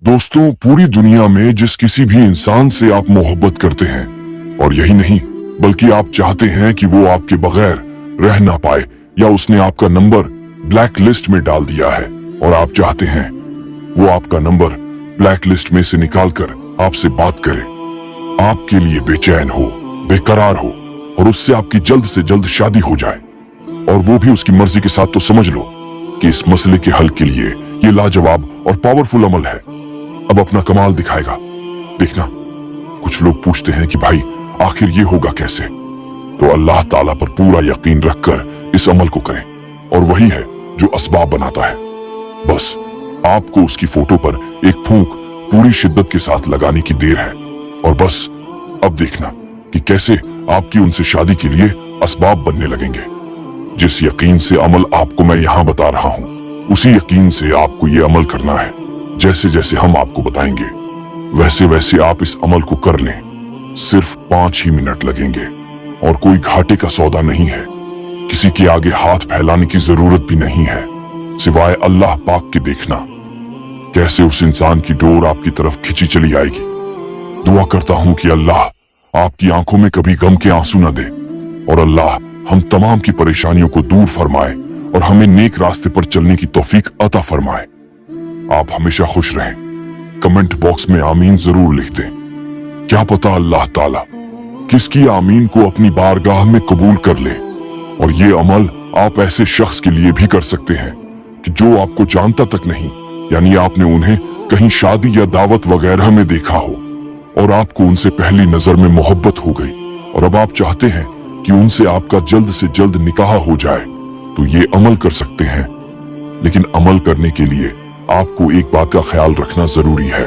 दोस्तों, पूरी दुनिया में जिस किसी भी इंसान से आप मोहब्बत करते हैं, और यही नहीं बल्कि आप चाहते हैं कि वो आपके बगैर रह ना पाए, या उसने आपका नंबर ब्लैक लिस्ट में डाल दिया है और आप चाहते हैं वो आपका नंबर ब्लैक लिस्ट में से निकालकर आपसे बात करे, आपके लिए बेचैन हो, बेकरार हो और उससे आपकी जल्द से जल्द शादी हो जाए, और वो भी उसकी मर्जी के साथ, तो समझ लो कि इस मसले के हल के लिए ये लाजवाब और पावरफुल अमल है। अब अपना कमाल दिखाएगा। देखना, कुछ लोग पूछते हैं कि भाई आखिर ये होगा कैसे, तो अल्लाह ताला पर पूरा यकीन रखकर इस अमल को करें, और वही है जो असबाब बनाता है। बस आपको उसकी फोटो पर एक फूंक पूरी शिद्दत के साथ लगाने की देर है, और बस अब देखना कि कैसे आपकी उनसे शादी के लिए असबाब बनने लगेंगे। जिस यकीन से अमल आपको मैं यहाँ बता रहा हूँ, उसी यकीन से आपको ये अमल करना है। जैसे जैसे हम आपको बताएंगे वैसे वैसे आप इस अमल को कर लें। सिर्फ 5 ही मिनट लगेंगे और कोई घाटे का सौदा नहीं है। किसी के आगे हाथ फैलाने की जरूरत भी नहीं है, सिवाय अल्लाह पाक के। देखना कैसे उस इंसान की डोर आपकी तरफ खिंची चली आएगी। दुआ करता हूं कि अल्लाह आपकी आंखों में कभी गम के आंसू न दे, और अल्लाह हम तमाम की परेशानियों को दूर फरमाए और हमें नेक रास्ते पर चलने की तौफीक अता फरमाए। आप हमेशा खुश रहें। कमेंट बॉक्स में आमीन जरूर लिख दें। क्या पता अल्लाह ताला किसकी आमीन को अपनी बारगाह में कबूल कर ले। और ये अमल आप ऐसे शख्स के लिए भी कर सकते हैं कि जो आपको जानता तक नहीं, यानी आपने उन्हें कहीं शादी या दावत वगैरह में देखा हो और आपको उनसे पहली नजर में मोहब्बत हो गई, और अब आप चाहते हैं कि उनसे आपका जल्द से जल्द निकाह हो जाए, तो ये अमल कर सकते हैं। लेकिन अमल करने के लिए आपको एक बात का ख्याल रखना जरूरी है।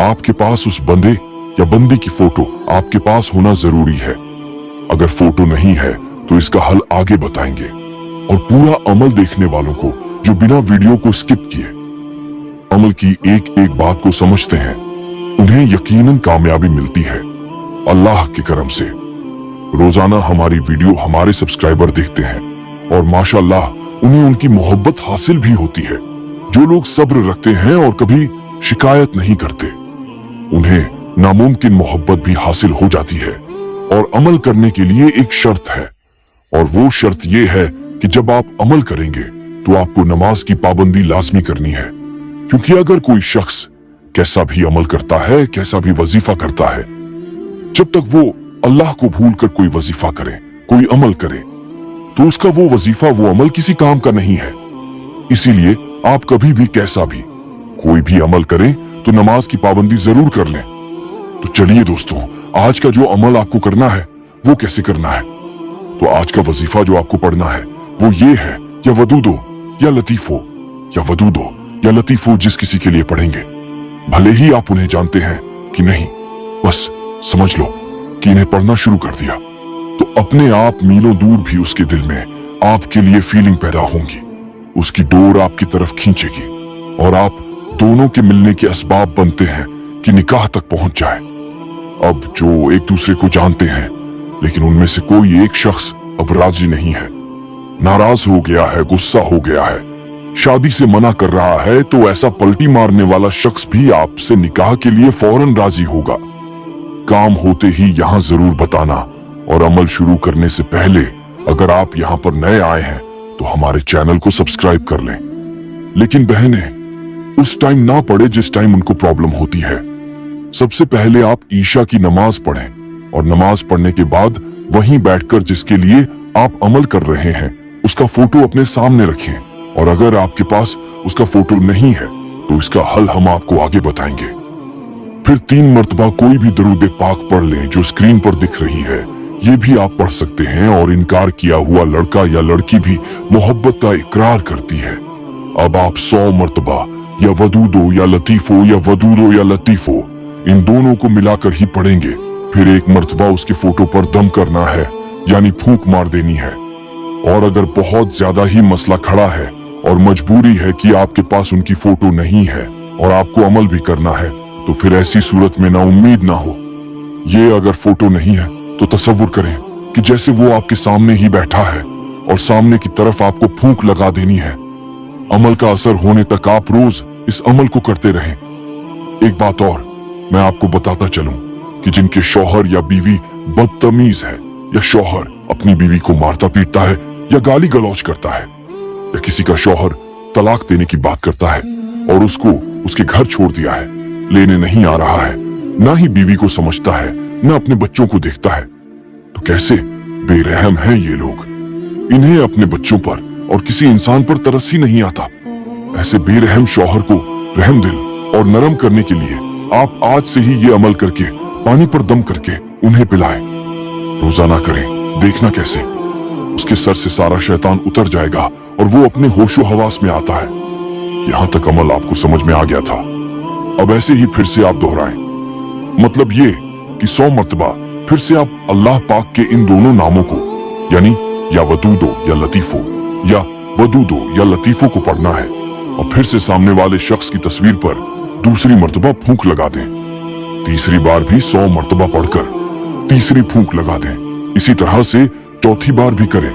आपके पास उस बंदे या बंदी की फोटो आपके पास होना जरूरी है। अगर फोटो नहीं है तो इसका हल आगे बताएंगे, और पूरा अमल देखने वालों को जो बिना वीडियो को स्किप किए अमल की एक एक बात को समझते हैं, उन्हें यकीनन कामयाबी मिलती है अल्लाह के करम से। रोजाना हमारी वीडियो हमारे सब्सक्राइबर देखते हैं, और माशाअल्लाह उन्हें उनकी मोहब्बत हासिल भी होती है। जो लोग सब्र रखते हैं और कभी शिकायत नहीं करते, उन्हें नामुमकिन मोहब्बत भी हासिल हो जाती है। और अमल करने के लिए एक शर्त है, और वो शर्त ये है कि जब आप अमल करेंगे तो आपको नमाज की पाबंदी लाजमी करनी है। क्योंकि अगर कोई शख्स कैसा भी अमल करता है, कैसा भी वजीफा करता है, जब तक वो अल्लाह को भूलकर कोई वजीफा करे, कोई अमल करे, तो उसका वो वजीफा, वो अमल किसी काम का नहीं है। इसीलिए आप कभी भी कैसा भी कोई भी अमल करें तो नमाज की पाबंदी जरूर कर लें। तो चलिए दोस्तों, आज का जो अमल आपको करना है वो कैसे करना है। तो आज का वजीफा जो आपको पढ़ना है वो ये है, या वदूदो या लतीफो, या वदूदो या लतीफो, जिस किसी के लिए पढ़ेंगे, भले ही आप उन्हें जानते हैं कि नहीं, बस समझ लो कि इन्हें पढ़ना शुरू कर दिया तो अपने आप मीलों दूर भी उसके दिल में आपके लिए फीलिंग पैदा होंगी, उसकी डोर आपकी तरफ खींचेगी, और आप दोनों के मिलने के असबाब बनते हैं कि निकाह तक पहुंच जाए। अब जो एक दूसरे को जानते हैं, लेकिन उनमें से कोई एक शख्स अब राजी नहीं है, नाराज हो गया है, गुस्सा हो गया है, शादी से मना कर रहा है, तो ऐसा पलटी मारने वाला शख्स भी आपसे निकाह के लिए फौरन राजी होगा। काम होते ही यहाँ जरूर बताना, और अमल शुरू करने से पहले अगर आप यहाँ पर नए आए हैं तो हमारे चैनल को सब्सक्राइब कर लें। लेकिन बहनें उस टाइम ना पढ़े जिस टाइम उनको प्रॉब्लम होती है। सबसे पहले आप ईशा की नमाज पढ़ें, और नमाज पढ़ने के बाद वहीं बैठकर जिसके लिए आप अमल कर रहे हैं उसका फोटो अपने सामने रखें, और अगर आपके पास उसका फोटो नहीं है तो इसका हल हम आपको आगे बताएंगे। फिर 3 मर्तबा कोई भी दरूद पाक पढ़ लें जो स्क्रीन पर दिख रही है, ये भी आप पढ़ सकते हैं। और इनकार किया हुआ लड़का या लड़की भी मोहब्बत का इकरार करती है। अब आप 100 मर्तबा या वदूदो या लतीफो, या वदूदो या लतीफो, इन दोनों को मिलाकर ही पढ़ेंगे। फिर 1 मर्तबा उसके फोटो पर दम करना है, यानी फूंक मार देनी है। और अगर बहुत ज्यादा ही मसला खड़ा है और मजबूरी है कि आपके पास उनकी फोटो नहीं है और आपको अमल भी करना है, तो फिर ऐसी सूरत में ना उम्मीद ना हो। ये अगर फोटो नहीं है तो तसव्वुर करें कि जैसे वो आपके सामने ही बैठा है और सामने की तरफ आपको फूंक लगा देनी है। अमल का असर होने तक आप रोज इस अमल को करते रहें। एक बात और मैं आपको बताता चलूं कि जिनके शौहर या बीवी बदतमीज है, या शौहर अपनी बीवी को मारता पीटता है या गाली गलौज करता है, या किसी का शौहर तलाक देने की बात करता है और उसको उसके घर छोड़ दिया है, लेने नहीं आ रहा है, ना ही बीवी को समझता है, ना अपने बच्चों को देखता है, तो कैसे बेरहम हैं ये लोग। इन्हें अपने बच्चों पर और किसी इंसान पर तरस ही नहीं आता। ऐसे बेरहम शौहर को रहम दिल और नरम करने के लिए आप आज से ही ये अमल करके पानी पर दम करके उन्हें पिलाएं। रोजाना करें, देखना कैसे उसके सर से सारा शैतान उतर जाएगा और वो अपने होशो हवास में आता है। यहाँ तक अमल आपको समझ में आ गया था, अब ऐसे ही फिर से आप दोहराएं। मतलब ये कि 100 मर्तबा फिर से आप अल्लाह पाक के इन दोनों नामों को, यानी या वदूदो या लतीफो, या वदूदो या लतीफो को पढ़ना है और फिर से सामने वाले शख्स की तस्वीर पर दूसरी मर्तबा फूंक लगा दें। तीसरी बार भी 100 मर्तबा पढ़कर तीसरी फूंक लगा दें। इसी तरह से चौथी बार भी करें,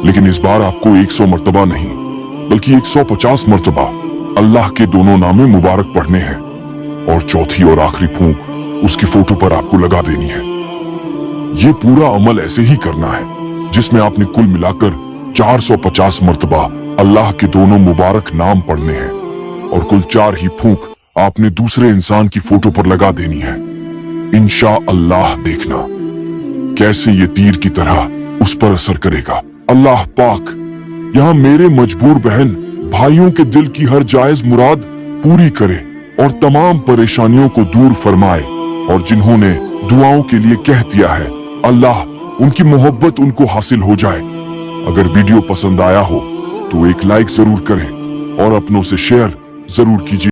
लेकिन इस बार आपको 100 मर्तबा नहीं बल्कि 150 मर्तबा अल्लाह के दोनों नामे मुबारक पढ़ने हैं और चौथी और आखिरी फूंक उसकी फोटो पर आपको लगा देनी है। ये पूरा अमल ऐसे ही करना है जिसमें आपने कुल मिलाकर 450 मर्तबा अल्लाह के दोनों मुबारक नाम पढ़ने हैं और कुल 4 ही फूंक आपने दूसरे इंसान की फोटो पर लगा देनी है। इंशा अल्लाह देखना कैसे ये तीर की तरह उस पर असर करेगा। अल्लाह पाक यहाँ मेरे मजबूर बहन भाइयों के दिल की हर जायज मुराद पूरी करे और तमाम परेशानियों को दूर फरमाए, और जिन्होंने दुआओं के लिए कह दिया है अल्लाह उनकी मोहब्बत उनको हासिल हो जाए। अगर वीडियो पसंद आया हो तो एक लाइक जरूर करें और अपनों से शेयर जरूर कीजिए।